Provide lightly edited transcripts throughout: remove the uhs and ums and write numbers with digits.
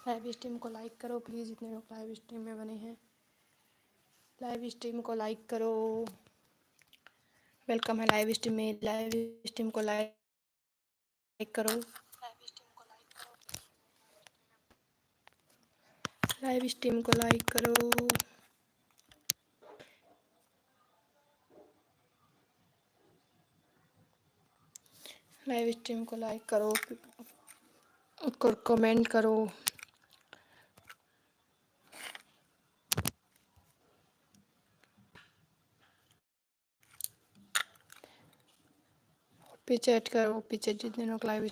Live stream को like करो please, जितने लोग लाइव स्ट्रीम में बने हैं लाइव स्ट्रीम को लाइक करो। वेलकम है लाइव स्ट्रीम में, लाइव स्ट्रीम को लाइक करो। लाइव स्ट्रीम को लाइक करो। लाइव स्ट्रीम को लाइक करो और कमेंट करो। पे चैट करो, पीछे जितने लोग लाइव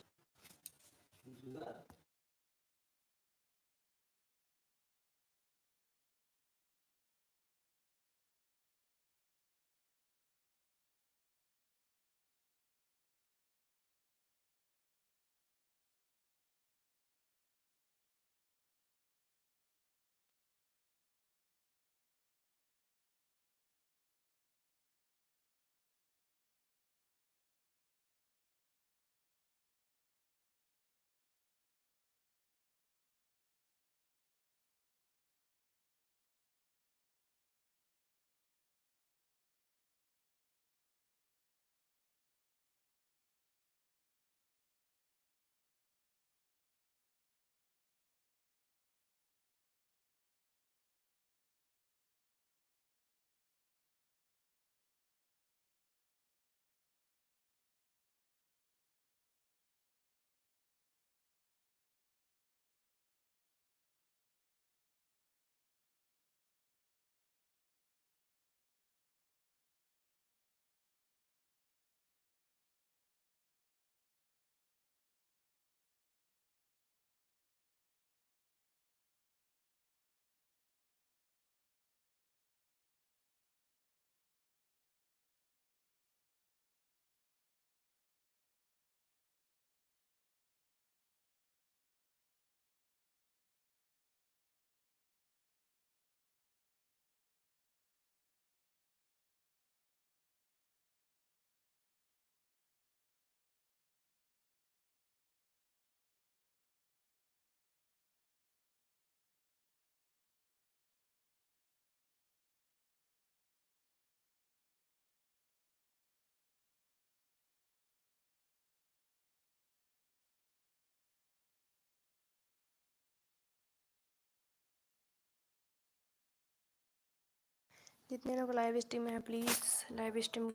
जितने लोग लाइव स्ट्रीम में हैं प्लीज़ लाइव स्ट्रीम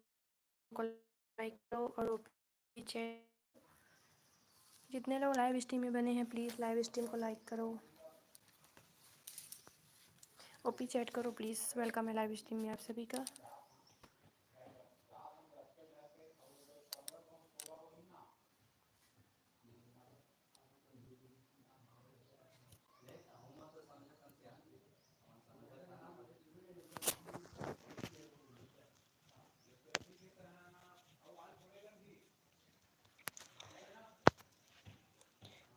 को लाइक करो और पीछे जितने लोग लाइव स्ट्रीम में बने हैं प्लीज़ लाइव स्ट्रीम को लाइक करो। ओपी चैट करो प्लीज़। वेलकम है लाइव स्ट्रीम में आप सभी का।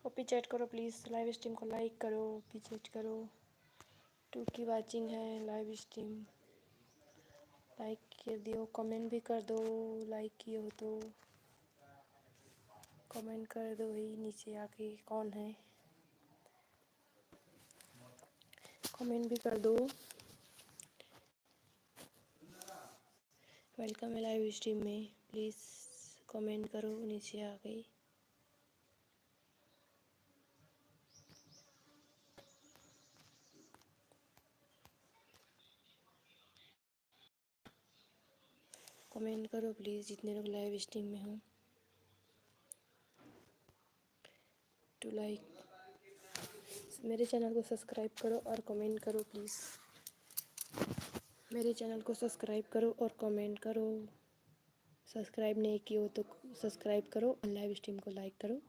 ओपी चैट करो प्लीज़, लाइव स्ट्रीम को लाइक करो, ओपी चैट करो। टू की वाचिंग है लाइव स्ट्रीम, लाइक कर दियो, कमेंट भी कर दो। लाइक किए हो तो कमेंट कर दो ही नीचे आके, कौन है कमेंट भी कर दो। वेलकम है लाइव स्ट्रीम में, प्लीज़ कमेंट करो नीचे आके। कमेंट करो प्लीज़ जितने लोग लाइव स्ट्रीम में हो। टू लाइक मेरे चैनल को सब्सक्राइब करो और कमेंट करो प्लीज़। मेरे चैनल को सब्सक्राइब करो और कमेंट करो। सब्सक्राइब नहीं किया हो तो सब्सक्राइब करो और लाइव स्ट्रीम को लाइक करो।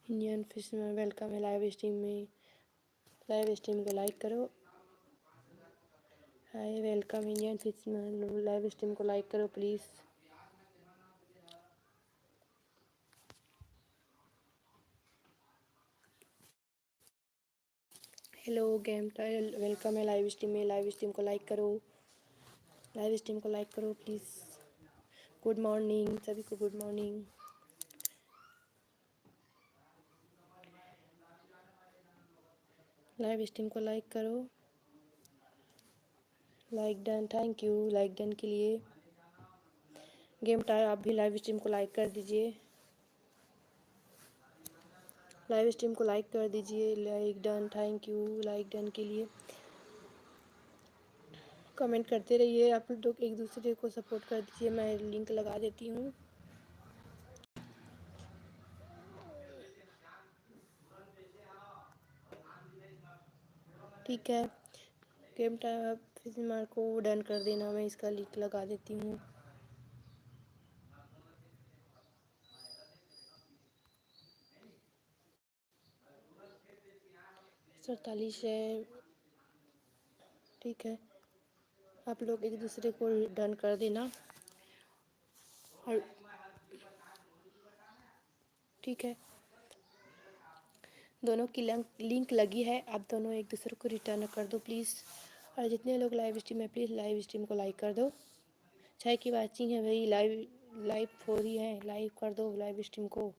इंडियन फिश में वेलकम है लाइव स्ट्रीम में। लाइव स्ट्रीम को लाइक करो। हाय वेलकम इंडियन फिश में लाइव स्ट्रीम को लाइक करो please. Hello game tile welcome है लाइव स्ट्रीम में। लाइव स्ट्रीम को लाइक करो। लाइव स्ट्रीम को लाइक करो प्लीज़। गुड मॉर्निंग सभी को, गुड मॉर्निंग। लाइव स्ट्रीम को लाइक करो। Like done, thank you like done के लिए। गेम टाइल आप भी लाइव स्ट्रीम को लाइक कर दीजिए। लाइव स्ट्रीम को लाइक कर दीजिए। Like done, thank you like done के लिए। कमेंट करते रहिए आप लोग, एक दूसरे को सपोर्ट कर दीजिए। मैं लिंक लगा देती हूँ। ठीक है, गेम टाइम आप फिर को डन कर देना, मैं इसका लिंक लगा देती हूँ। सैंतालीस है, ठीक है। आप लोग एक दूसरे को डन कर देना और ठीक है, दोनों की लिंक लगी है। आप दोनों एक दूसरे को रिटर्न कर दो प्लीज़। और जितने लोग लाइव स्ट्रीम है प्लीज़ लाइव स्ट्रीम को लाइक कर दो। चाय की वाचिंग है भाई, लाइव हो रही है, लाइव कर दो लाइव स्ट्रीम को।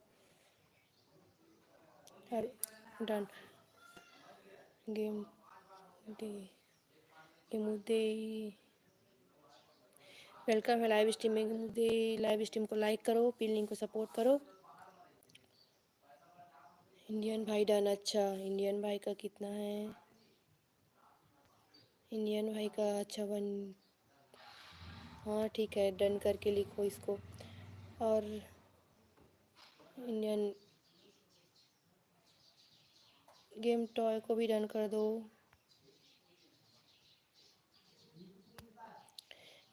और डन। गेम डे मुद्दे वेलकम है लाइव स्ट्रीम में। मुद्दे लाइव स्ट्रीम को लाइक करो, पिन लिंक को सपोर्ट करो। इंडियन भाई डन, अच्छा इंडियन भाई का कितना है? इंडियन भाई का अच्छा 1। हाँ ठीक है, डन करके लिखो इसको। और इंडियन गेम टॉय को भी डन कर दो।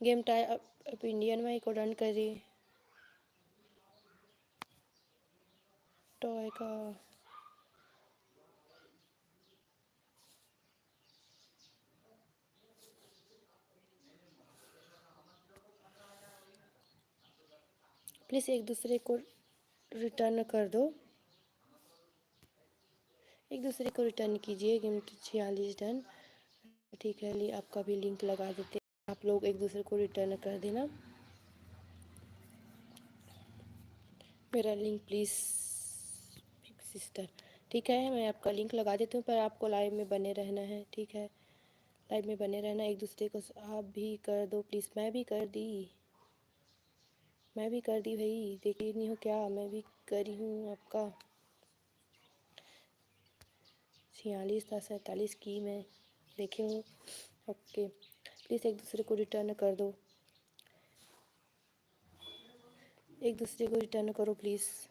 गेम टॉय अब इंडियन भाई को डन करिए। टॉय का प्लीज़ एक दूसरे को रिटर्न कर दो। एक दूसरे को रिटर्न कीजिए। गेम 46 डन, ठीक है। लिए आपका भी लिंक लगा देते, आप लोग एक दूसरे को रिटर्न कर देना। मेरा लिंक प्लीज़ सिस्टर, ठीक है। मैं आपका लिंक लगा देती हूँ, पर आपको लाइव में बने रहना है, ठीक है। लाइव में बने रहना, एक दूसरे को आप भी कर दो प्लीज़। मैं भी कर दी भाई, देखी नहीं हो क्या? मैं भी करी हूँ आपका। 46 था, 47 की मैं देखे हूँ। ओके, प्लीज़ एक दूसरे को रिटर्न कर दो। एक दूसरे को रिटर्न करो प्लीज़।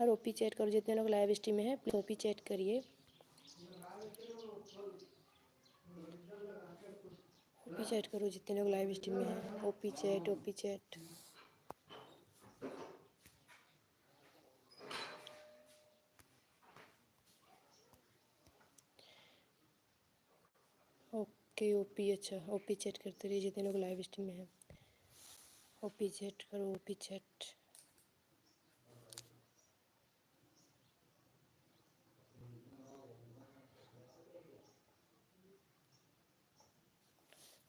और ओपी चैट करो, जितने लोग लाइव स्ट्रीम में हैं प्लीज़ ओपी चैट करिए। ओपी चैट करो जितने लोग लाइव स्ट्रीम में हैं। OP chat, OP chat. Okay OP, अच्छा ओपी चैट करते रहिए जितने लोग लाइव स्ट्रीम में हैं। ओपी चैट करो, ओपी चैट।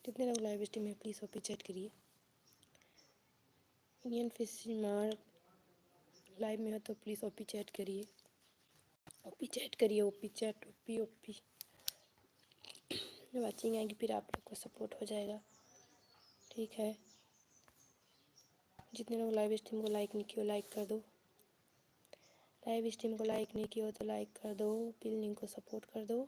जितने लोग लाइव स्ट्रीम में प्लीज़ ओपी चैट करिए। इंडियन फिश मार लाइव में हो तो प्लीज़ ओपी चैट करिए। ओपी चैट करिए, OP chat, OP OP. Watching आएगी फिर आप लोग को सपोर्ट हो जाएगा, ठीक है। जितने लोग लाइव स्ट्रीम को लाइक नहीं किया लाइक कर दो। लाइव स्ट्रीम को लाइक नहीं किया हो तो लाइक कर दो, पिन लिंक को सपोर्ट कर दो।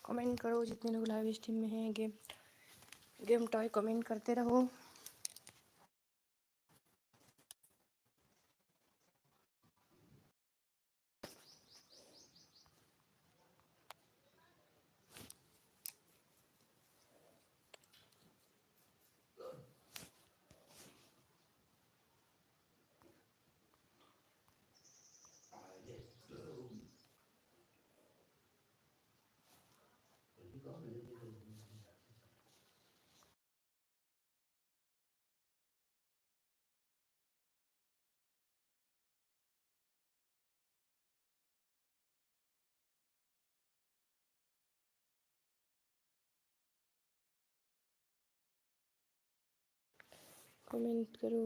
कमेंट करो जितने लोग लाइव स्ट्रीम में हैं। गेम टॉय कमेंट करते रहो। कमेंट करो।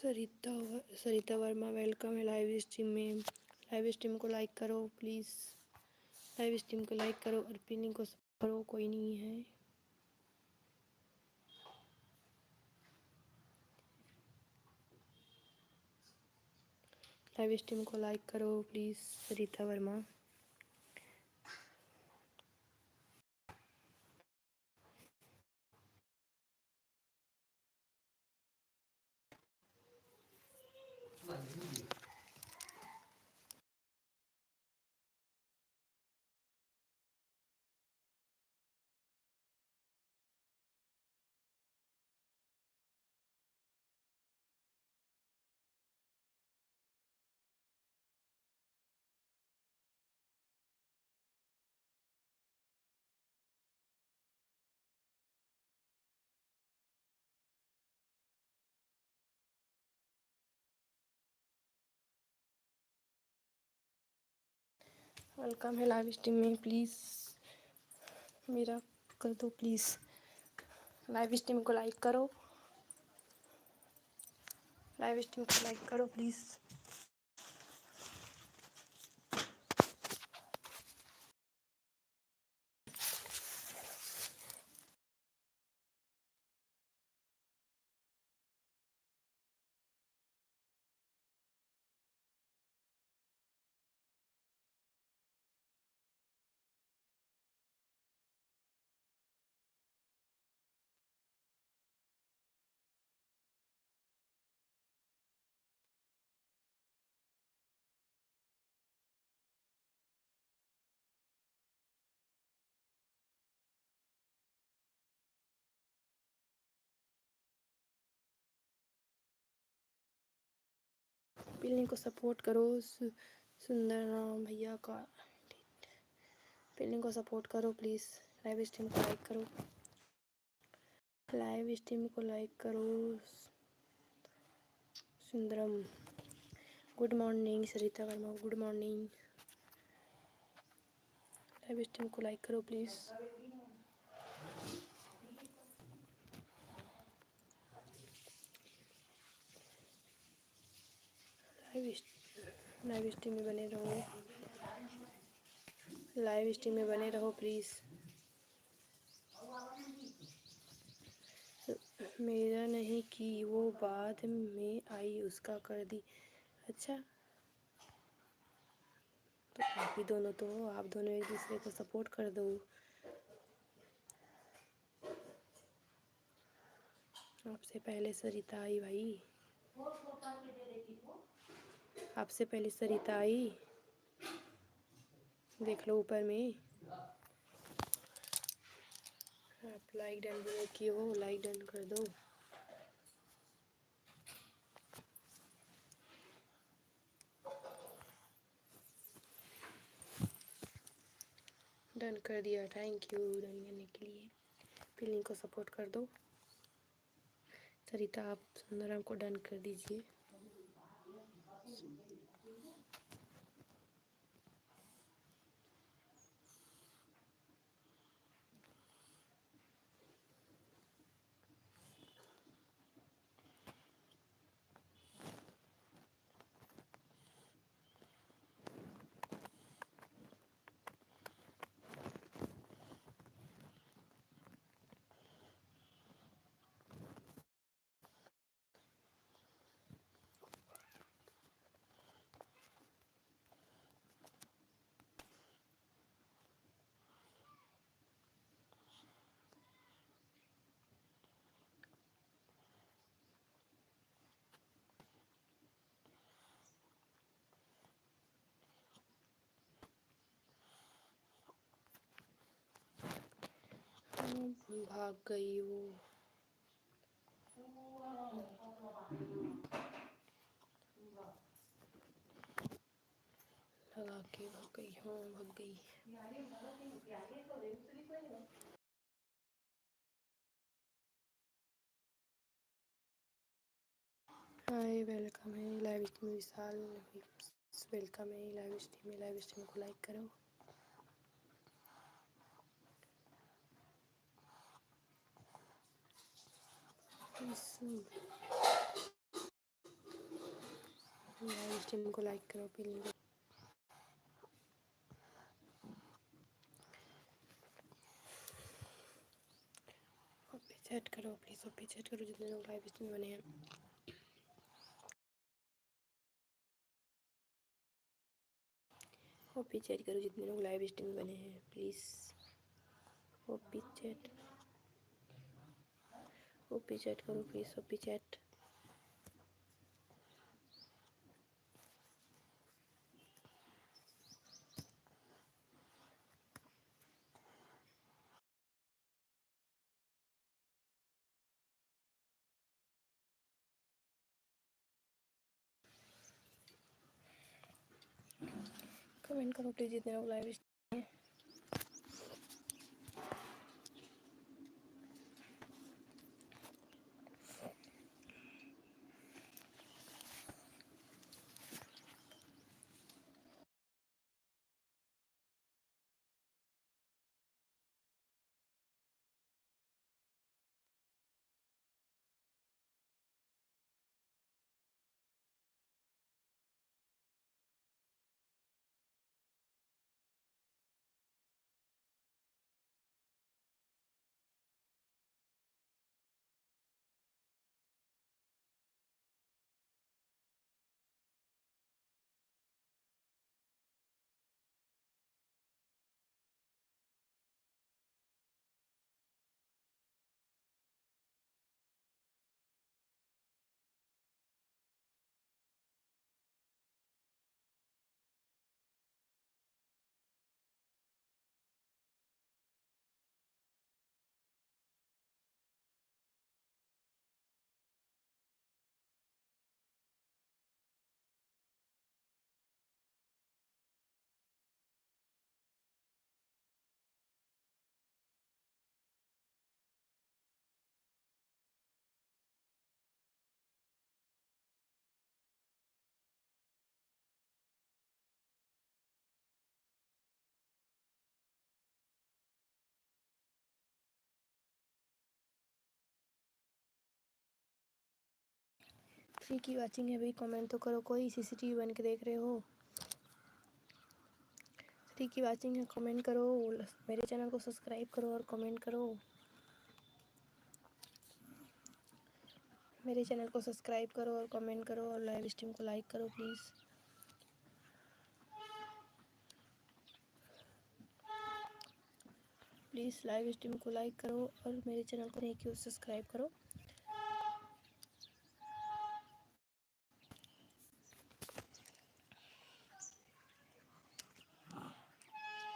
सरिता वर्मा वेलकम है लाइव स्ट्रीम में। लाइव स्ट्रीम को लाइक करो प्लीज़, लाइव स्ट्रीम को लाइक करो और पिनिंग को करो, कोई नहीं है। लाइव स्ट्रीम को लाइक करो प्लीज़ सरिता वर्मा। वेलकम है लाइव स्ट्रीम में, प्लीज़ मेरा कर दो प्लीज़। लाइव स्ट्रीम को लाइक करो, लाइव स्ट्रीम को लाइक करो प्लीज़। पिल्ली को सपोर्ट करो, सुंदर राम भैया का पिल्ली को सपोर्ट करो प्लीज़। लाइव स्ट्रीम को लाइक करो, लाइव स्ट्रीम को लाइक करो। Sundaram good morning, Sarita Verma good morning. Live stream को लाइक करो प्लीज़। लाइव स्ट्रीम में बने रहो, लाइव स्ट्रीम में बने रहो प्लीज़। मेरा नहीं की वो बाद में आई उसका कर दी। अच्छा तो आप ही दोनों तो हो, आप दोनों एक दूसरे को सपोर्ट कर दो। आपसे पहले सरिता आई भाई, आपसे पहले सरिता आई, देख लो ऊपर में। आप लाइक डन भी किए हो, लाइक डन कर दो। डन कर दिया, थैंक यू डन करने के लिए। पिल्ली को सपोर्ट कर दो। सरिता आप सुंदरम को डन कर दीजिए। भाग गई वो, लगा के भाग गई। हाँ भाग गई। हाय वेलकम है लाइव स्ट्रीम में विशाल, वेलकम है लाइव स्ट्रीम में। लाइव स्ट्रीम को लाइक करो। लाइव स्ट्रीम को लाइक करो, पिन ओपी चैट करो प्लीज़, ओपी चैट करो जितने लोग लाइव स्ट्रीम बने हैं। ओपी चैट करो जितने लोग लाइव स्ट्रीम बने हैं प्लीज़। ओपी चैट करो प्लीज़, ओपी चैट। कमेंट करो प्लीज़ जितने लोग लाइव स्ट्रीम हैं। फ्री की वाचिंग है भाई, कमेंट तो करो। कोई सीसीटीवी बन के देख रहे हो? फ्री की वाचिंग है, कमेंट करो। मेरे चैनल को सब्सक्राइब करो और कमेंट करो। मेरे चैनल को सब्सक्राइब करो और कमेंट करो और लाइव स्ट्रीम को लाइक करो प्लीज़। प्लीज़ लाइव स्ट्रीम को लाइक करो और मेरे चैनल को नहीं क्यों सब्सक्राइब करो।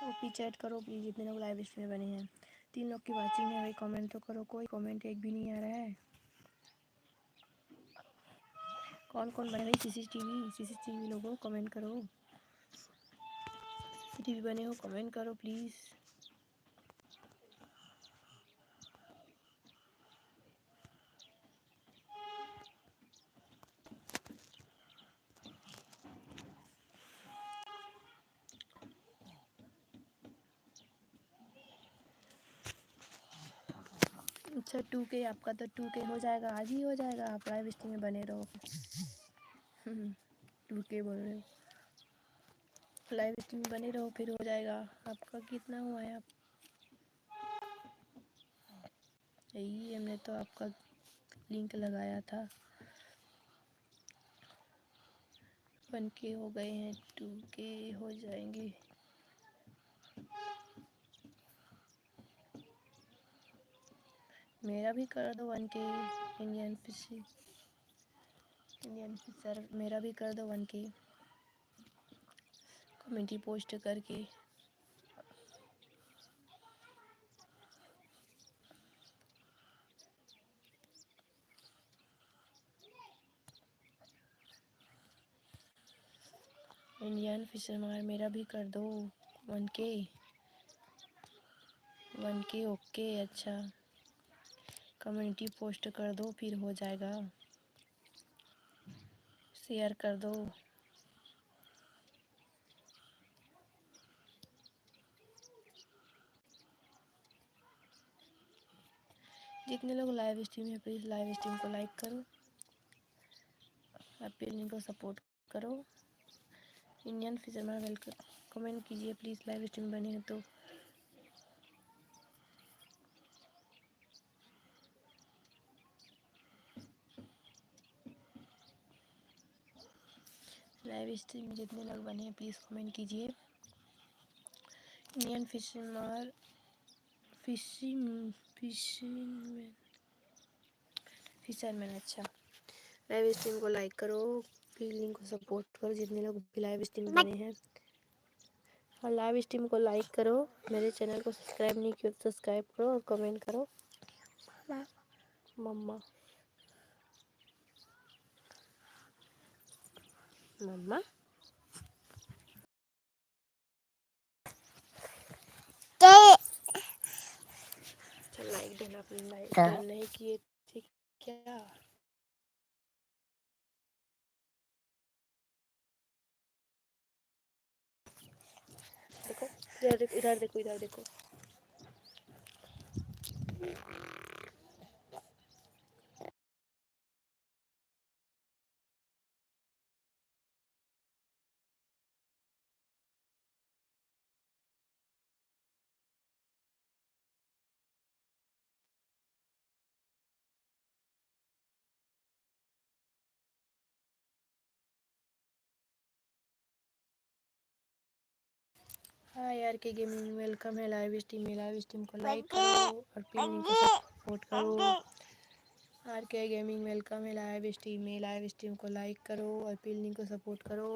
ओपी चैट करो प्लीज़ जितने लोग लाइव स्ट्रीम में बने हैं। 3 लोग की वाचिंग है भाई, कमेंट तो करो। कोई कमेंट एक भी नहीं आ रहा है। कौन कौन बने भाई? सीसीटीवी लोगों कमेंट करो। सीसीटीवी बने हो कमेंट करो प्लीज़। अच्छा 2K आपका तो 2K हो जाएगा, आज ही हो जाएगा। आप लाइव स्ट्रीम में बने रहो। 2K बोल रहे हो? लाइव स्ट्रीम में बने रहो फिर हो जाएगा। आपका कितना हुआ है? आप यही हमने तो आपका लिंक लगाया था। 1K हो गए हैं, 2K हो जाएंगे। मेरा भी कर दो 1K। इंडियन फिशर मेरा भी कर दो 1K कमेंटी पोस्ट करके। इंडियन फिशर मेरा भी कर दो 1K। ओके। अच्छा कम्युनिटी पोस्ट कर दो फिर हो जाएगा। शेयर कर दो। जितने लोग लाइव स्ट्रीम है प्लीज़ लाइव स्ट्रीम को लाइक करो। आप को सपोर्ट करो। इंडियन फिशरमैन वेलकम, कमेंट कीजिए प्लीज़, लाइव स्ट्रीम बने हैं तो। लाइव स्ट्रीम जितने लोग बने हैं प्लीज़ कमेंट कीजिए। इंडियन फिशरमैन फिशरमैन अच्छा। लाइव स्ट्रीम को लाइक करो, प्लीज़ लिंक को सपोर्ट करो जितने लोग भी लाइव स्ट्रीम बने हैं। और लाइव स्ट्रीम को लाइक करो, मेरे चैनल को सब्सक्राइब नहीं किया तो सब्सक्राइब करो और कमेंट करो। मम्मा मम्मा चल लाइक देना प्लीज, लाइक नहीं किए थे क्या? देखो इधर देखो, इधर देखो, इधर देखो। हाँ यार के गेमिंग वेलकम है लाइव स्ट्रीम में। लाइव स्ट्रीम को लाइक करो और पिन को सपोर्ट करो। आर के गेमिंग वेलकम है लाइव स्ट्रीम में। लाइव स्ट्रीम को लाइक करो और पिन लिंक को सपोर्ट करो।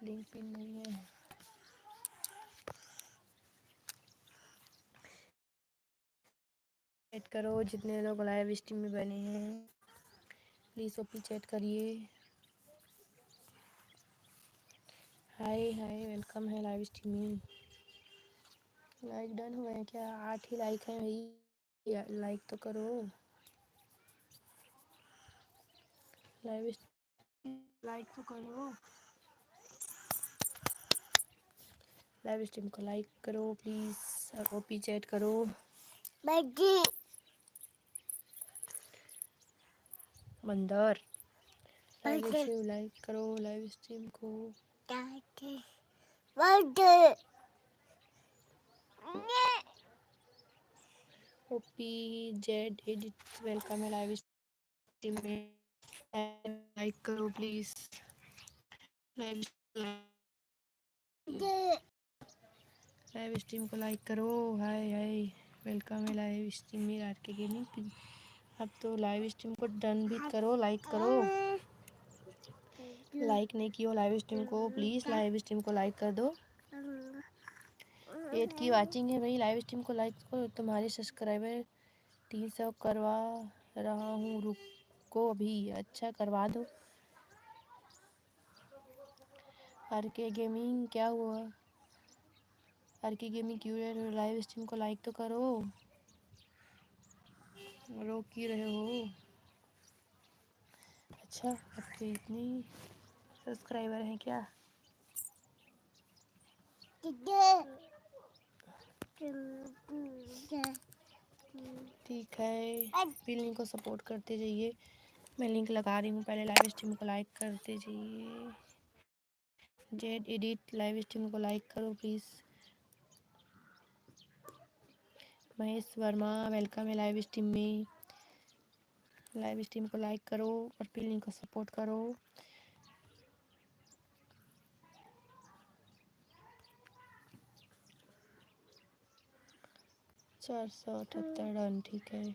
लिंक पिन नहीं है। चैट करो जितने लोग लाइव स्ट्रीम में बने हैं प्लीज़ ओपी चैट करिए। हाय हाय वेलकम है लाइव स्ट्रीम में। लाइक डन हुए हैं क्या? 8 ही लाइक हैं भाई, लाइक तो करो। लाइव लाइक तो करो। लाइव स्ट्रीम को लाइक करो प्लीज़ और ओपी चैट करो। बंदर लाइव स्ट्रीम लाइक करो लाइव स्ट्रीम को। ओपी जेड एडिट वेलकम है लाइव स्ट्रीम में। लाइक करो प्लीज़। लाइव स्ट्रीम को लाइक करो। हाय हाय वेलकम है लाइव स्ट्रीम में आर के गेमिंग। अब तो लाइव स्ट्रीम को डन भी करो, लाइक करो। लाइक नहीं किया लाइव स्ट्रीम को, प्लीज़ लाइव स्ट्रीम को लाइक कर दो। 8 की वाचिंग है भाई, लाइव स्ट्रीम को लाइक करो। तुम्हारे सब्सक्राइबर 300 करवा रहा हूँ, रुको अभी। अच्छा करवा दो। आर के गेमिंग क्या हुआ? आर के गेमिंग क्यों रह रहे हो? लाइव स्ट्रीम को लाइक तो करो, रोक ही रहे हो। अच्छा आपके इतने सब्सक्राइबर हैं क्या? ठीक है, भी लिंक को सपोर्ट करते जाइए। मैं लिंक लगा रही हूँ, पहले लाइव स्ट्रीम को लाइक करते जाइए। जेड एडिट लाइव स्ट्रीम को लाइक करो प्लीज़। महेश वर्मा वेलकम है लाइव स्ट्रीम में। लाइव स्ट्रीम को लाइक करो और फिर लिंक को सपोर्ट करो। 478 डन, ठीक है।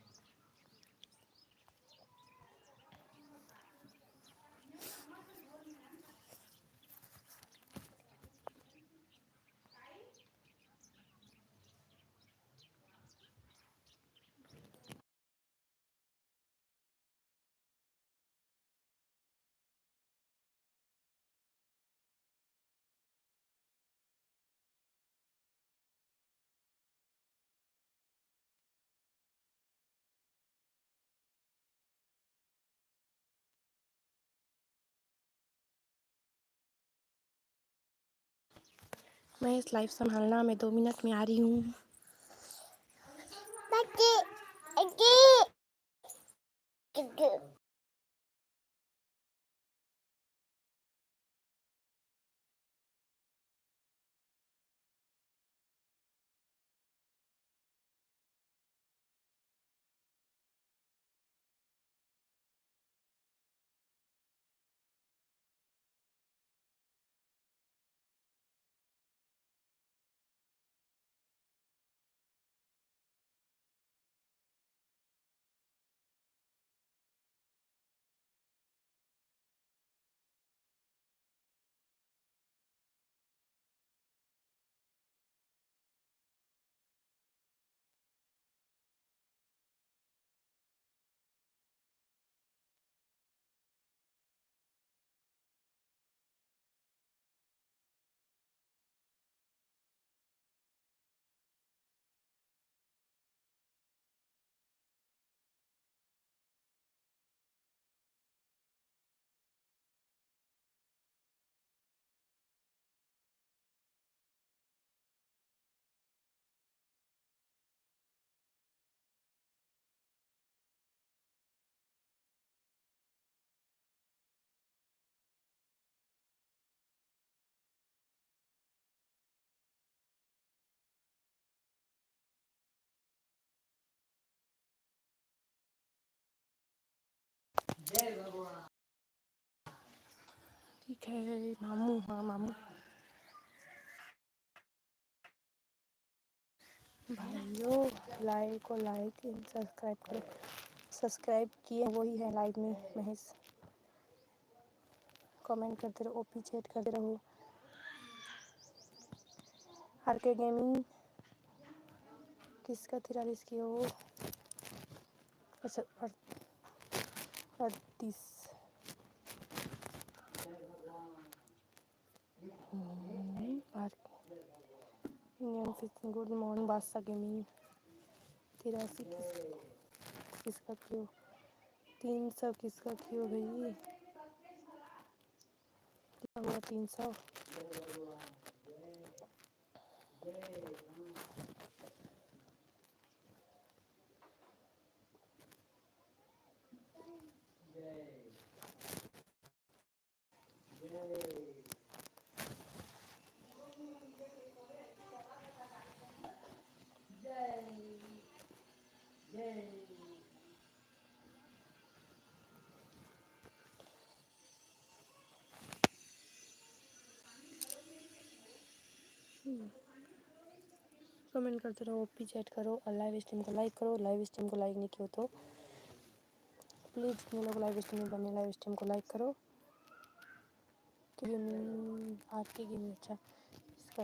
मैं इस लाइव संभालना, मैं 2 मिनट में आ रही हूँ। ठीक है मामू, हाँ मामू। भाइयों लाइक को लाइक सब्सक्राइब करो। सब्सक्राइब किए वही है लाइव में महेश। कमेंट करते रहो, ओपी चैट करते रहो। आर के गेमिंग किसका 43 की हो? अच्छा 38। इंडियन फिशिंग गुड मॉर्निंग बादशाह गेमिंग 83 किसका क्यों? 300 किसका क्यों भाई? कितना हुआ 300? कमेंट करते रहो, ओपी चैट करो और लाइव स्ट्रीम को लाइक करो। लाइव स्ट्रीम को लाइक नहीं किया तो प्लीज़ जितने लोग लाइव स्ट्रीम में बने लाइव स्ट्रीम को लाइक करो। गेमिंग आर के गेमिंग अच्छा इसका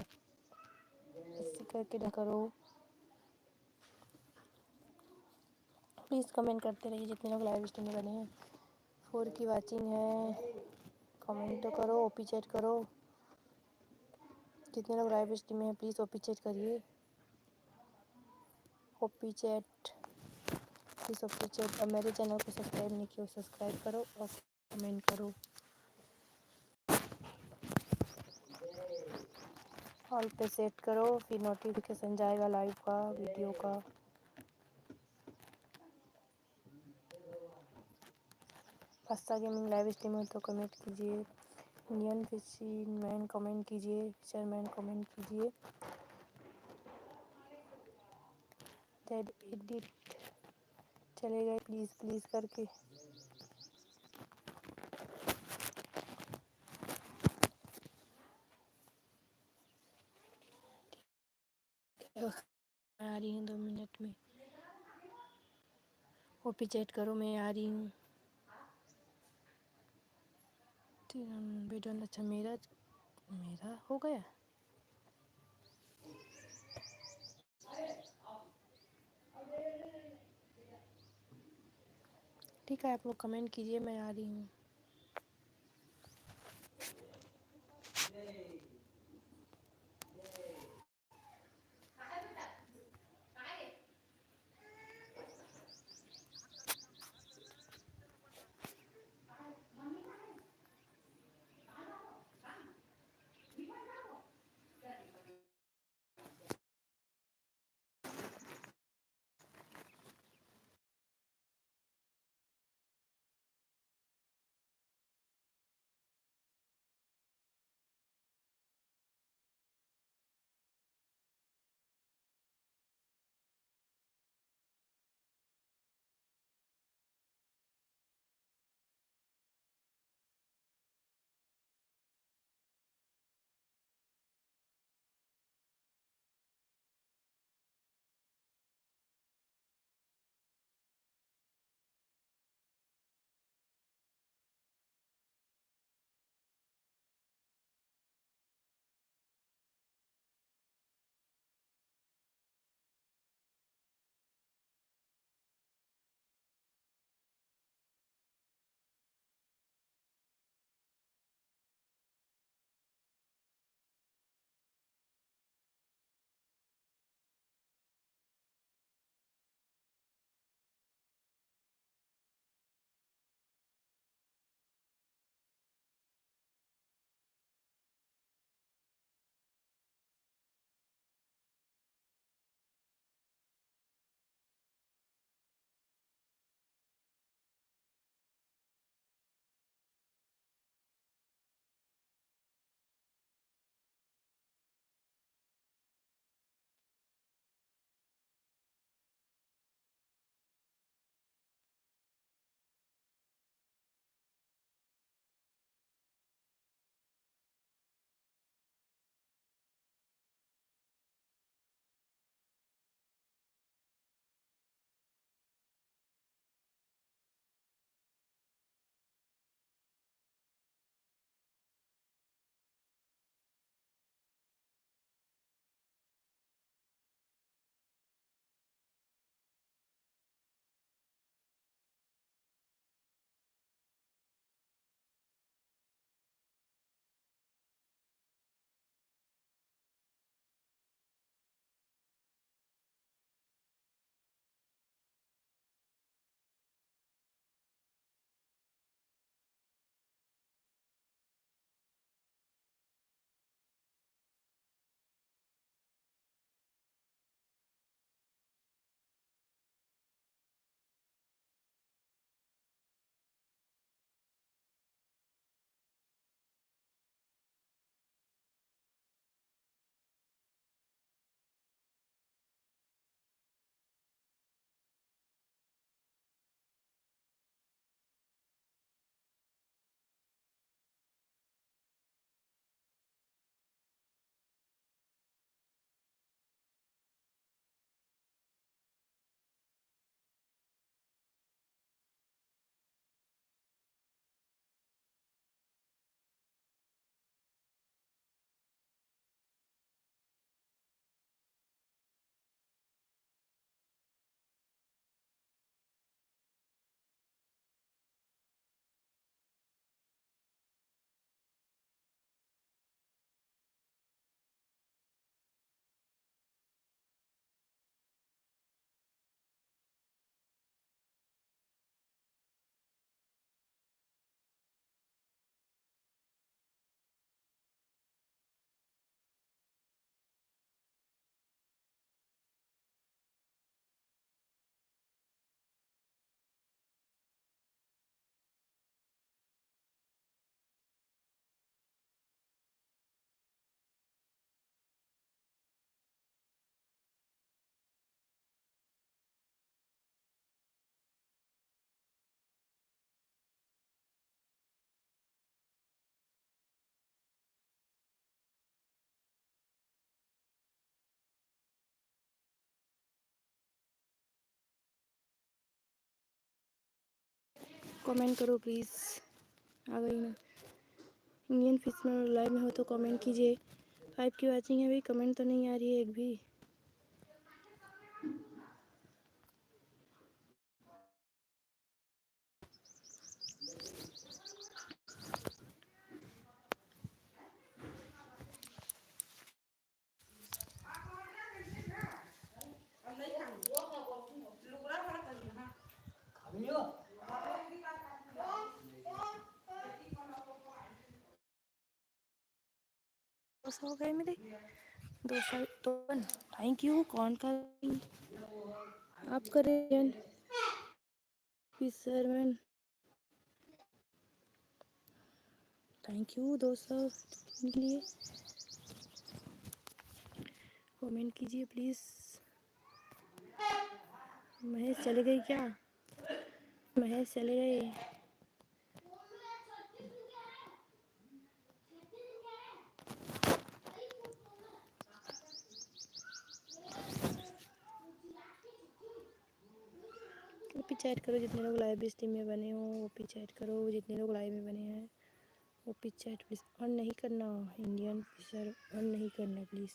इसी करके ना करो। प्लीज़ कमेंट करते रहिए जितने लोग लाइव स्ट्रीम में बने हैं। 4 की वाचिंग है, कमेंट तो करो, ओपी चैट करो। जितने लोग लाइव स्ट्रीम में हैं प्लीज़ ओपी चैट करिए। OP chat please OP chat. और मेरे चैनल को सब्सक्राइब नहीं किया सब्सक्राइब करो और कमेंट करो। ऑल पे सेट करो फिर नोटिफिकेशन जाएगा लाइव का वीडियो का। पास्ता गेमिंग लाइव स्ट्रीम है तो कमेंट कीजिए। इंडियन फिशरमैन कमेंट कीजिए। फिशरमैन कमेंट कीजिए। दैट एडिट चले गए प्लीज़ प्लीज़ करके। आ रही हूँ 2 मिनट में। ओपी चैट करो, मैं आ रही हूँ। बेडन अच्छा मेरा हो गया। ठीक है आप लोग कमेंट कीजिए, मैं आ रही हूँ। कमेंट करो प्लीज़। आ गई ना इंडियन फिशमैन लाइव में हो तो कमेंट कीजिए। 5 की वॉचिंग है, अभी कमेंट तो नहीं आ रही है एक भी। हो गए मेरे 252। Thank you. कौन कर आप करें फिशरमैन। थैंक यू 200 के लिए। कमेंट कीजिए प्लीज़। महेश चले गई क्या? महेश चले गए। ओपी चैट करो जितने लोग लाइव स्ट्रीम में बने हो। ओपी चैट करो जितने लोग लाइव में बने हैं। ओपी चैट प्लीज़ ऑन नहीं करना। इंडियन फिशर ऑन नहीं करना प्लीज़।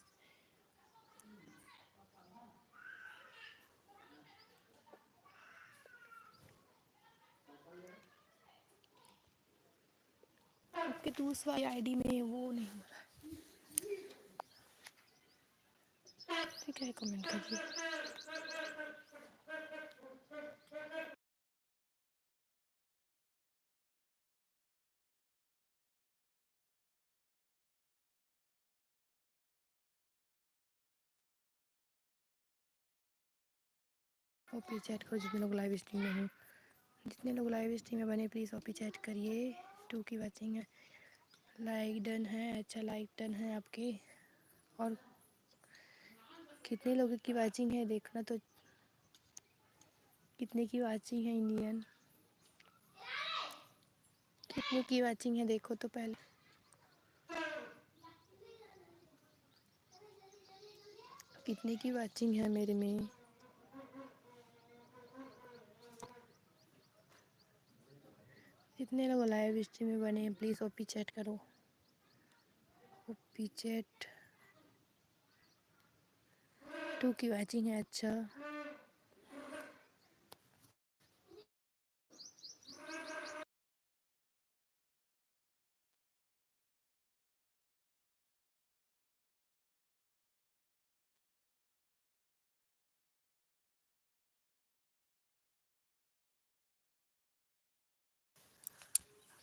आपके दूसरी आईडी में वो नहीं हो रहा है। ठीक है कमेंट कीजिए। ओपी चैट करो जितने लोग लाइव स्ट्रीम में हो। जितने लोग लाइव स्ट्रीम में बने प्लीज़ ओपी चैट करिए। 2 की वॉचिंग है। लाइक डन है। अच्छा लाइक डन है आपके। और कितने लोगों की वॉचिंग है देखना तो। कितने की वॉचिंग है इंडियन? कितने की वॉचिंग है देखो तो पहले। कितने की वॉचिंग है मेरे में? जितने लोग लाइव स्ट्रीम में बने हैं प्लीज़ ओपी चैट करो। ओपी चैट 2 की वॉचिंग है। अच्छा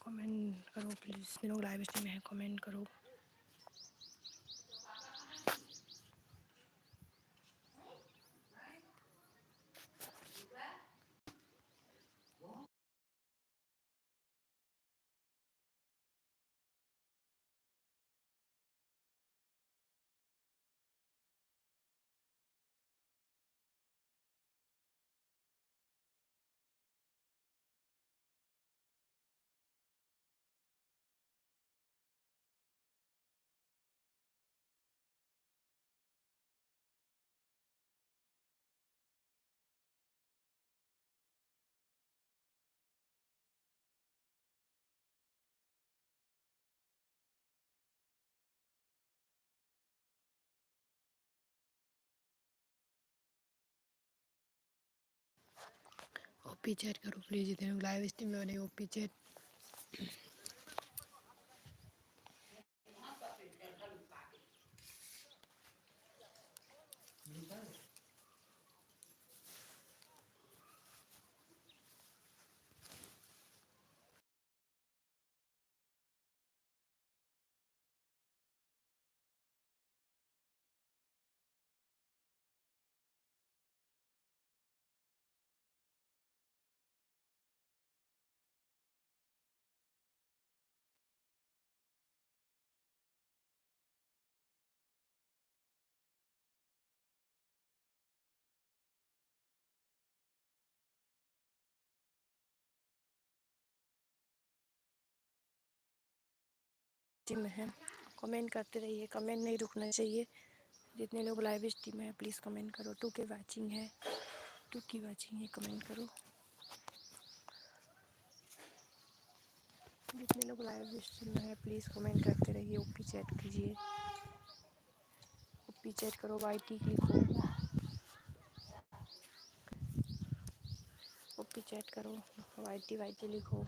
कमेंट करो प्लीज़। जितने लोग लाइव स्ट्रीम में हैं कमेंट करो। ओपी चैट करो प्लीज़। जितने लोग लाइव स्ट्रीम में बने ओपी चैट। स्ट्रीम में है कमेंट करते रहिए। कमेंट नहीं रुकना चाहिए। जितने लोग लाइव स्ट्रीम में है प्लीज़ कमेंट करो। 2 की वॉचिंग है। 2 की वॉचिंग है कमेंट करो। जितने लोग लाइव स्ट्रीम में है प्लीज़ कमेंट करते रहिए। ओपी चैट कीजिए, ओपी चैट करो, वाईटी लिखो, ओपी चैट करो, वाईटी वाईटी लिखो।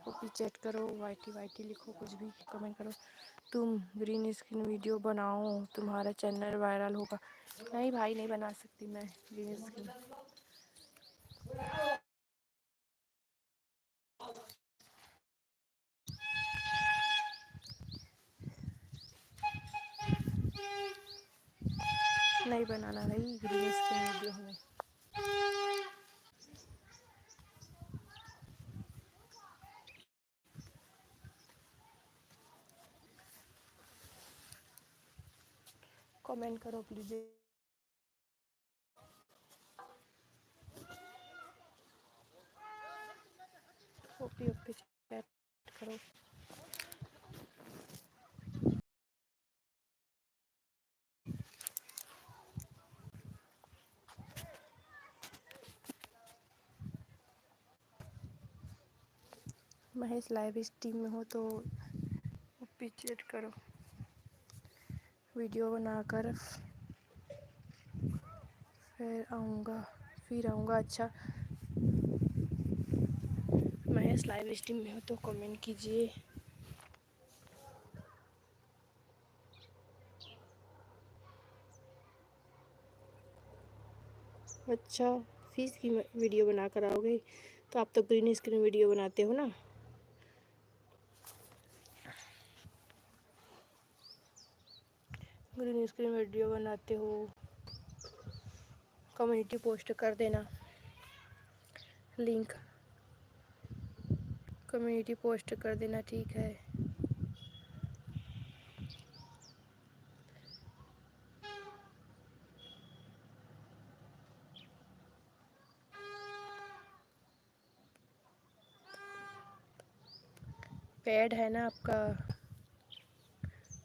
ओपी चैट करो, वाईटी वाईटी लिखो, कुछ भी कमेंट करो। तुम ग्रीन स्क्रीन वीडियो बनाओ, तुम्हारा चैनल वायरल होगा। नहीं भाई, नहीं बना सकती मैं ग्रीन स्क्रीन। नहीं बनाना भाई ग्रीन स्क्रीन वीडियो हमें। कमेंट करो प्लीज़। ओपी ओपी चैट करो। महेश लाइव स्ट्रीम में हो तो ओपी चैट करो। वीडियो बनाकर फिर आऊँगा। अच्छा, महेश लाइव स्ट्रीम में हो तो कमेंट कीजिए। अच्छा, फीस की वीडियो बना कर आओगे? तो आप तो ग्रीन स्क्रीन वीडियो बनाते हो ना। ग्रीन स्क्रीन वीडियो बनाते हो, कम्युनिटी पोस्ट कर देना लिंक, कम्युनिटी पोस्ट कर देना, ठीक है। पेड है ना आपका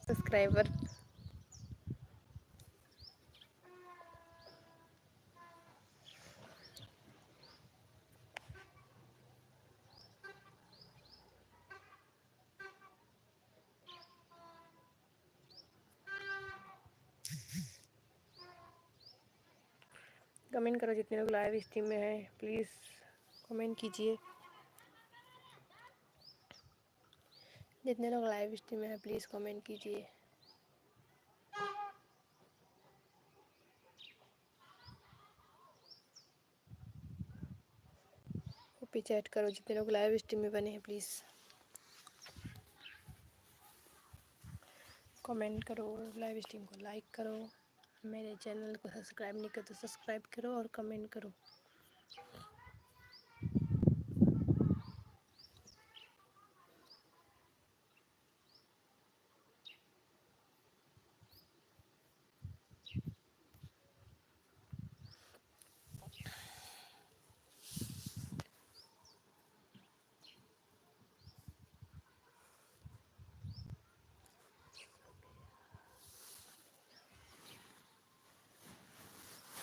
सब्सक्राइबर। कमेंट करो, जितने लोग लाइव स्ट्रीम में हैं प्लीज़ कमेंट कीजिए। जितने लोग लाइव स्ट्रीम में हैं प्लीज़ कमेंट कीजिए। ओपी चैट करो, जितने लोग लाइव स्ट्रीम में बने हैं प्लीज़ कमेंट करो, लाइव स्ट्रीम को लाइक करो, मेरे चैनल को सब्सक्राइब नहीं करो तो सब्सक्राइब करो और कमेंट करो।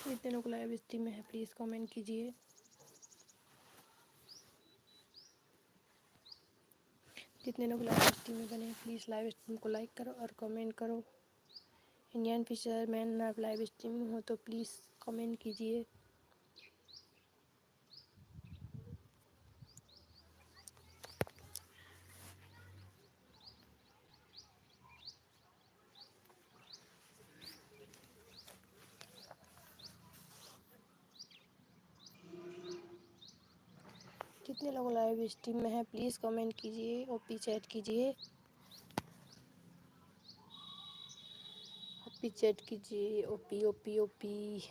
जितने लोग लाइव स्ट्रीम में है प्लीज़ कमेंट कीजिए। जितने लोग लाइव स्ट्रीम में बने हैं प्लीज़ लाइव स्ट्रीम को लाइक करो और कमेंट करो। इंडियन फिशरमैन आप लाइव स्ट्रीम में हो तो प्लीज़ कमेंट कीजिए। जितने लोग लाइव स्ट्रीम में हैं प्लीज़ कमेंट कीजिए, ओपी चैट कीजिए, ओपी चैट कीजिए, ओपी ओपी ओपी।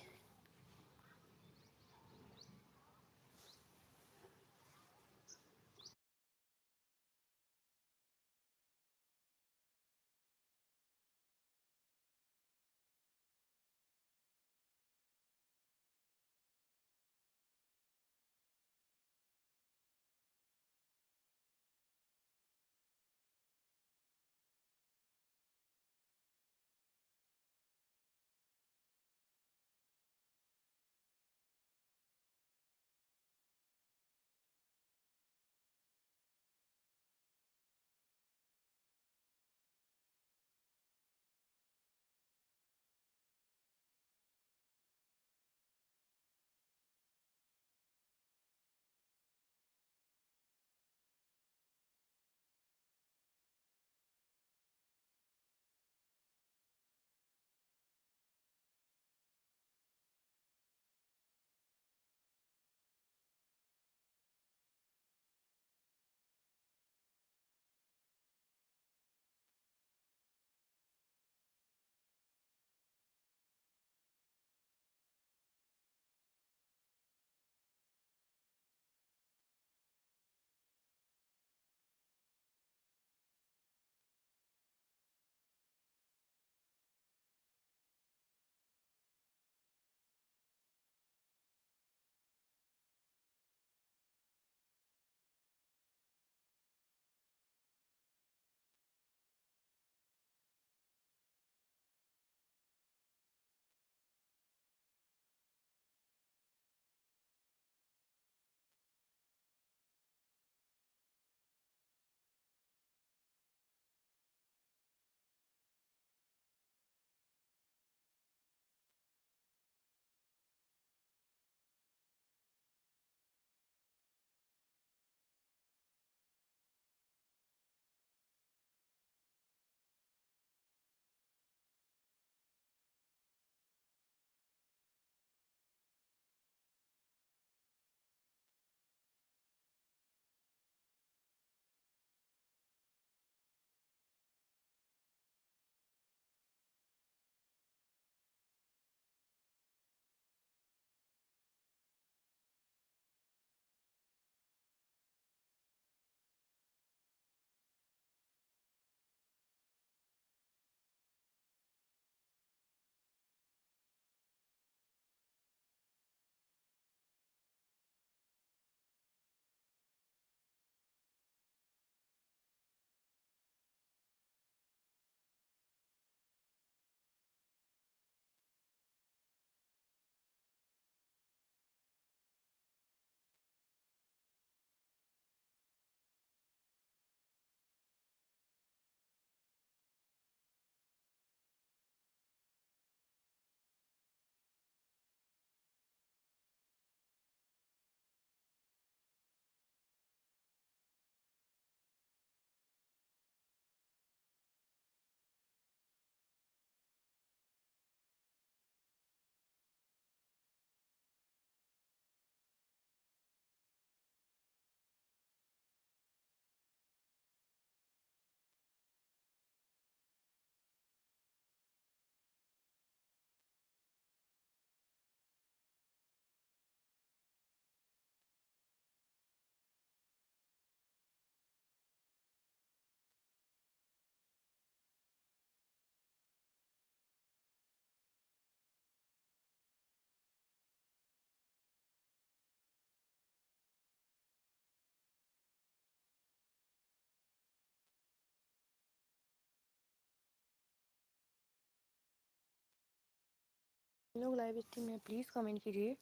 लोग लाइव स्ट्रीम में प्लीज़ कमेंट कीजिए।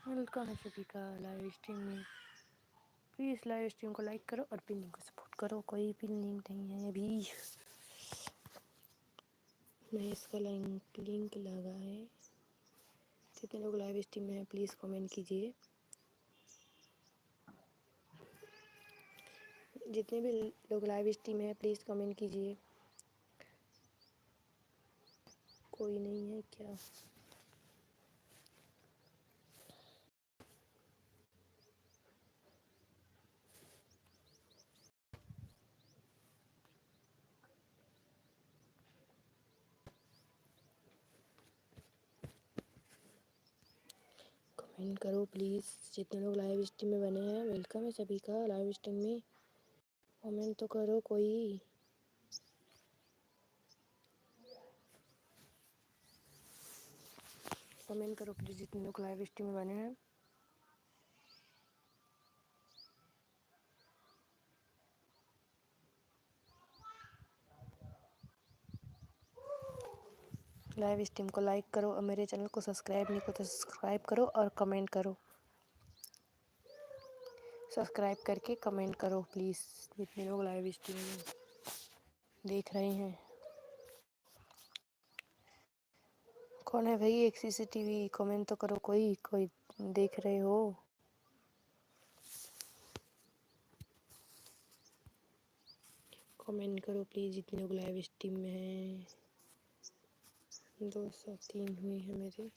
वेलकम है सभी का लाइव स्ट्रीम में। प्लीज़ लाइव स्ट्रीम को लाइक करो और पिन लिंक को सपोर्ट करो। कोई पिन लिंक नहीं है अभी। मैं इसका लिंक लगा है। जितने लोग लाइव स्ट्रीम में हैं प्लीज़ कमेंट कीजिए। जितने भी लोग लाइव स्ट्रीम में हैं प्लीज़ कमेंट कीजिए। कोई नहीं है क्या? कमेंट करो प्लीज़। जितने लोग लाइव स्ट्रीम में बने हैं वेलकम है सभी का लाइव स्ट्रीम में। कमेंट तो करो कोई। कमेंट करो प्लीज़ जितने लोग लाइव स्ट्रीम में बने हैं। लाइव स्ट्रीम को लाइक करो और मेरे चैनल को सब्सक्राइब नहीं करो तो सब्सक्राइब करो और कमेंट करो। सब्सक्राइब करके कमेंट करो प्लीज़ जितने लोग लाइव स्ट्रीम में देख रहे हैं। कौन है भाई एक CCTV? कमेंट तो करो कोई। कोई देख रहे हो? कमेंट करो प्लीज़ जितने लोग लाइव स्ट्रीम में हैं। 203 हुए हैं मेरे।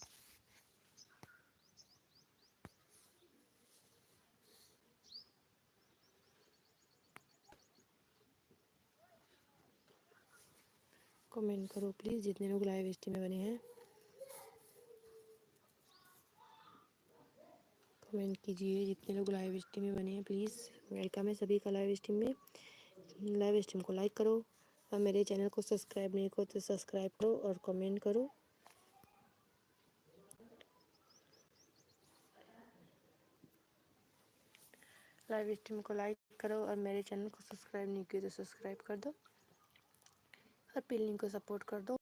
कमेंट करो प्लीज़ जितने लोग लाइव स्ट्रीम में बने हैं। कमेंट कीजिए जितने लोग लाइव स्ट्रीम में बने हैं प्लीज़। वेलकम है सभी का लाइव स्ट्रीम में। लाइव स्ट्रीम को लाइक करो और मेरे चैनल को सब्सक्राइब नहीं करो तो सब्सक्राइब करो और कमेंट करो। लाइव स्ट्रीम को लाइक करो और मेरे चैनल को सब्सक्राइब नहीं किया तो सब्सक्राइब कर दो और पिन लिंक को सपोर्ट कर दो।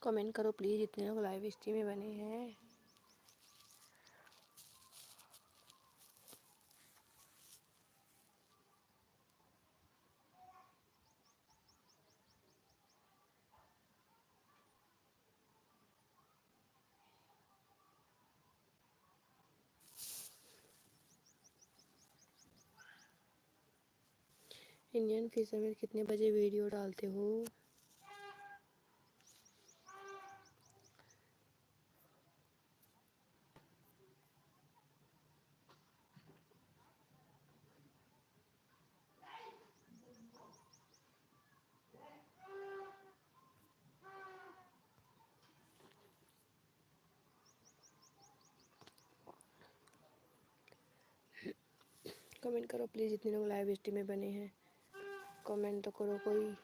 कमेंट करो प्लीज़ जितने लोग लाइव स्ट्रीम में बने हैं। इंडियन फिशरमैन कितने बजे वीडियो डालते हो? कमेंट करो प्लीज़ जितने लोग लाइव स्ट्रीम में बने हैं। कमेंट तो करो कोई।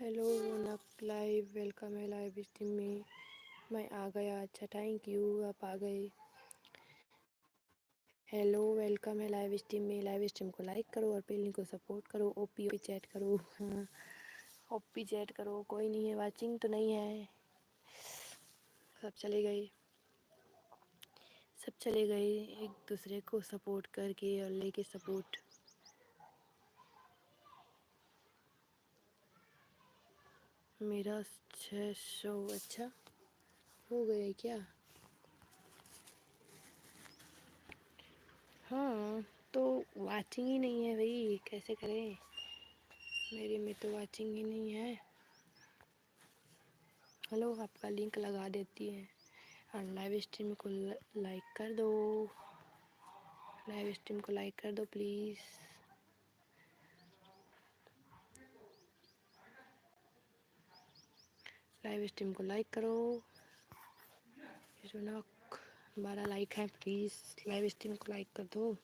हेलो रौनक लाइव वेलकम है लाइव स्ट्रीम में। मैं आ गया। अच्छा थैंक यू आप आ गए। हेलो वेलकम है लाइव स्ट्रीम में। लाइव स्ट्रीम को लाइक करो और पिन लिंक को सपोर्ट करो। ओपी चैट करो। हाँ ओपी चैट करो। कोई नहीं है वाचिंग तो नहीं है। सब चले गए। सब चले गए एक दूसरे को सपोर्ट करके और लेके सपोर्ट। मेरा 600 अच्छा हो गया क्या? हाँ तो वाचिंग ही नहीं है भाई कैसे करें। मेरे में तो वाचिंग ही नहीं है। हेलो आपका लिंक लगा देती है और लाइव स्ट्रीम को लाइक कर दो। लाइव स्ट्रीम को लाइक कर दो प्लीज़। लाइव स्ट्रीम को लाइक करो। 12 लाइक हैं, प्लीज़ लाइव स्ट्रीम को लाइक कर दो।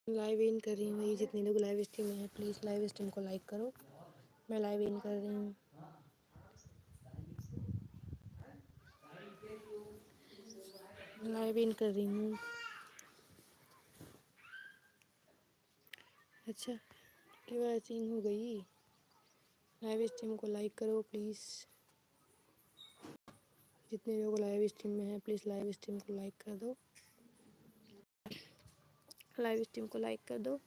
लाइव इन कर रही हूँ भाई, जितने लोग लाइव स्ट्रीम में हैं प्लीज़ लाइव स्ट्रीम को लाइक करो। मैं लाइव इन कर रही हूँ। लाइव इन कर रही हूँ। अच्छा की वॉचिंग हो गई। लाइव स्ट्रीम को लाइक करो प्लीज़। जितने लोग लाइव स्ट्रीम में हैं प्लीज़ लाइव स्ट्रीम को लाइक कर दो। लाइव स्ट्रीम को लाइक कर दो,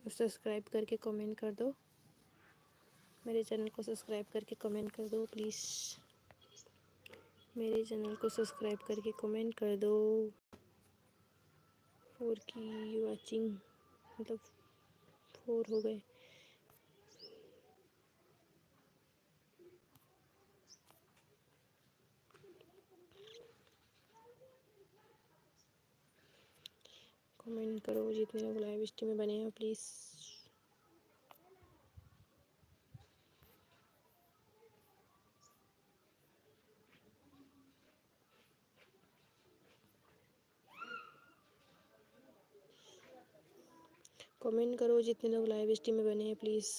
सब्सक्राइब करके कमेंट कर दो। मेरे चैनल को सब्सक्राइब करके कमेंट कर दो प्लीज़। मेरे चैनल को सब्सक्राइब करके कमेंट कर दो। 4 की वॉचिंग मतलब 4 हो गए। कमेंट करो जितने लोग लाइव स्ट्रीम में बने हैं प्लीज़। कमेंट करो जितने लोग लाइव स्ट्रीम में बने हैं प्लीज़।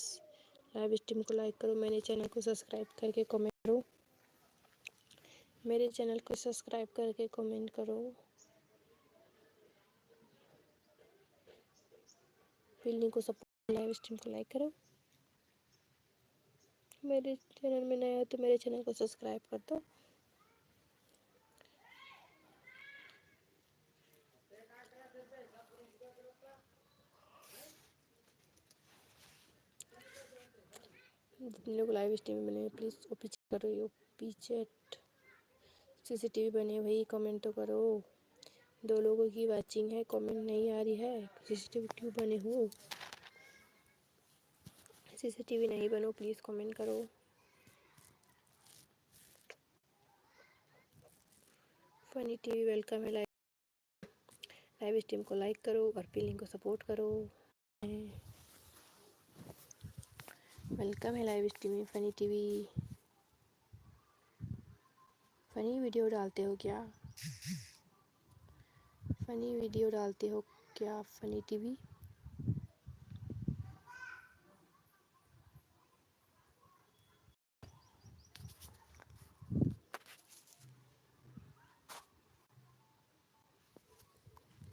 लाइव स्ट्रीम को लाइक करो। मेरे चैनल को सब्सक्राइब करके कमेंट करो। मेरे चैनल को सब्सक्राइब करके कमेंट करो। बिल्डिंग को सपोर्ट। लाइव स्ट्रीम को लाइक करो। मेरे चैनल में नया हो तो मेरे चैनल को सब्सक्राइब कर दो। जितने लोग लाइव स्ट्रीम में बने हैं प्लीज़ ओपी करो। ओपी चैट सीसीटीवी बने भाई, कमेंट तो करो। 2 लोगों की वॉचिंग है, कमेंट नहीं आ रही है। सीसीटीवी क्यों बने हो? सीसीटीवी नहीं बनो, प्लीज़ कमेंट करो। फनी टीवी वेलकम है, लाइव स्ट्रीम को लाइक करो और पिलिंग को सपोर्ट करो। वेलकम है लाइव स्ट्रीम में फनी टीवी। फनी वीडियो डालते हो क्या? फनी वीडियो डालते हो क्या फनी टीवी?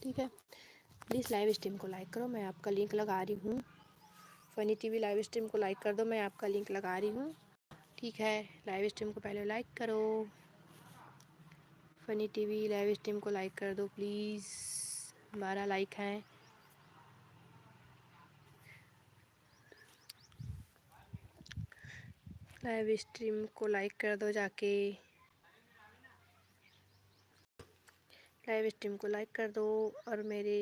ठीक है, प्लीज़ लाइव स्ट्रीम को लाइक करो, मैं आपका लिंक लगा रही हूँ। फनी टीवी लाइव स्ट्रीम को लाइक कर दो, मैं आपका लिंक लगा रही हूँ। ठीक है, लाइव स्ट्रीम को पहले लाइक करो। फनी टीवी लाइव स्ट्रीम को लाइक कर दो प्लीज़, 12 लाइक हैं। लाइव स्ट्रीम को लाइक कर दो जाके, लाइव स्ट्रीम को लाइक कर दो और मेरे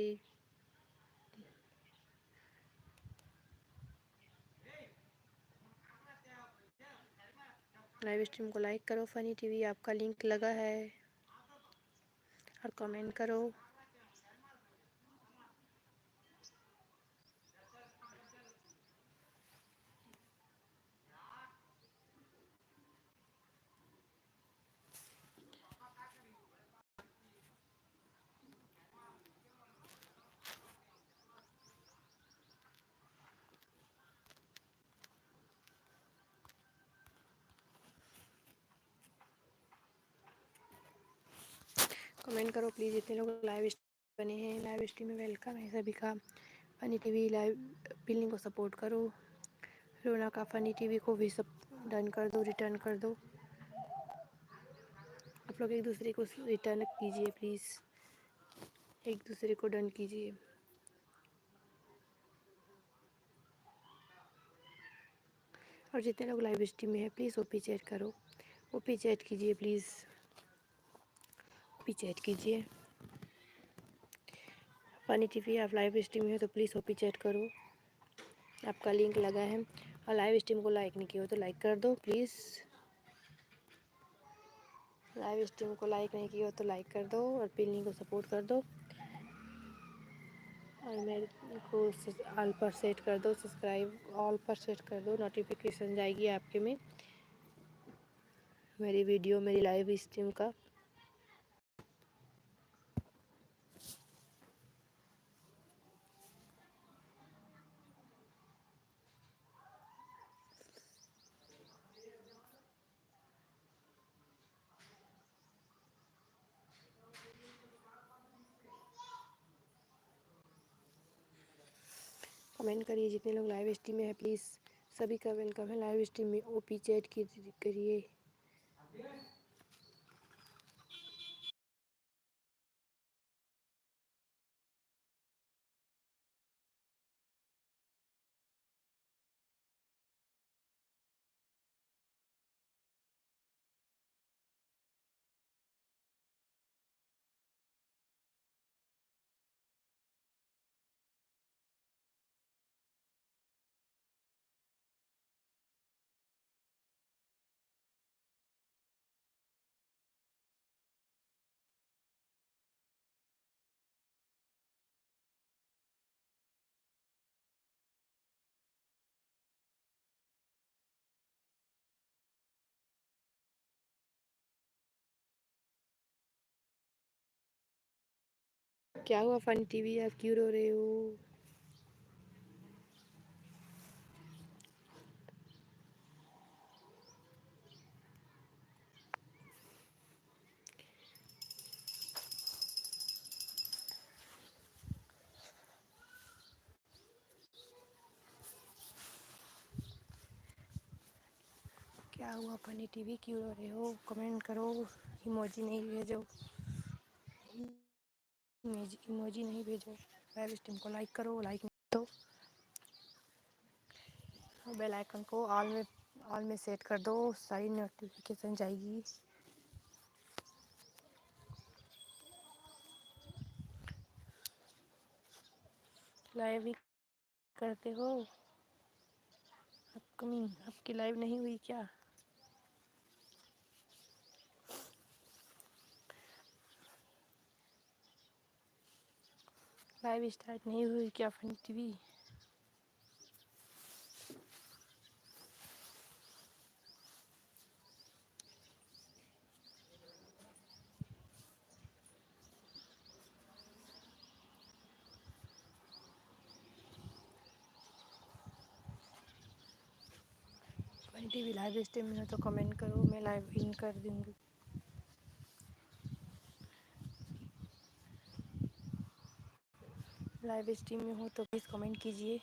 लाइव स्ट्रीम को लाइक करो। फनी टीवी आपका लिंक लगा है और कमेंट करो। कमेंट करो प्लीज़, जितने लोग लाइव बने हैं लाइव स्ट्रीम में वेलकम है सभी का। फनी टीवी लाइव पिलिंग को सपोर्ट करो। रोना का फनी टीवी को भी सब डन कर दो, रिटर्न कर दो। आप लोग एक दूसरे को रिटर्न कीजिए प्लीज़, एक दूसरे को डन कीजिए। और जितने लोग लाइव स्ट्रीम में है प्लीज़ ओपी चैट करो, ओपी चैट कीजिए प्लीज़, ओपी चैट कीजिए। फनी टीवी आप लाइव स्ट्रीम में है तो प्लीज़ ओपी चैट करो, आपका लिंक लगा है। और लाइव स्ट्रीम को लाइक नहीं किया हो तो लाइक कर दो प्लीज़, लाइव स्ट्रीम को लाइक नहीं किया हो तो लाइक कर दो और पिलिंग को सपोर्ट कर दो। और मेरे को ऑल पर सेट कर दो, सब्सक्राइब ऑल पर सेट कर दो, नोटिफिकेशन जाएगी आपके में मेरी वीडियो, मेरी लाइव स्ट्रीम का। कमेंट करिए जितने लोग लाइव स्ट्रीम में है प्लीज़, सभी का वेलकम है लाइव स्ट्रीम में। ओपी चैट करिए। क्या हुआ फनी टीवी, आप क्यों रो रहे हो? क्या हुआ फनी टीवी, क्यों रो रहे हो? कमेंट करो, इमोजी नहीं भेजो, इमोजी नहीं भेजो। लाइव स्ट्रीम को लाइक करो, लाइक नहीं तो बेल आइकन को ऑल में सेट कर दो, सारी नोटिफिकेशन जाएगी। लाइव भी करते हो? कमिंग, आपकी लाइव नहीं हुई क्या? लाइव स्टार्ट नहीं हुई क्या funny TV? Funny TV live stream में हो तो कमेंट करो, मैं लाइव इन कर दूँगी। लाइव स्ट्रीम में हो तो प्लीज़ कमेंट कीजिए।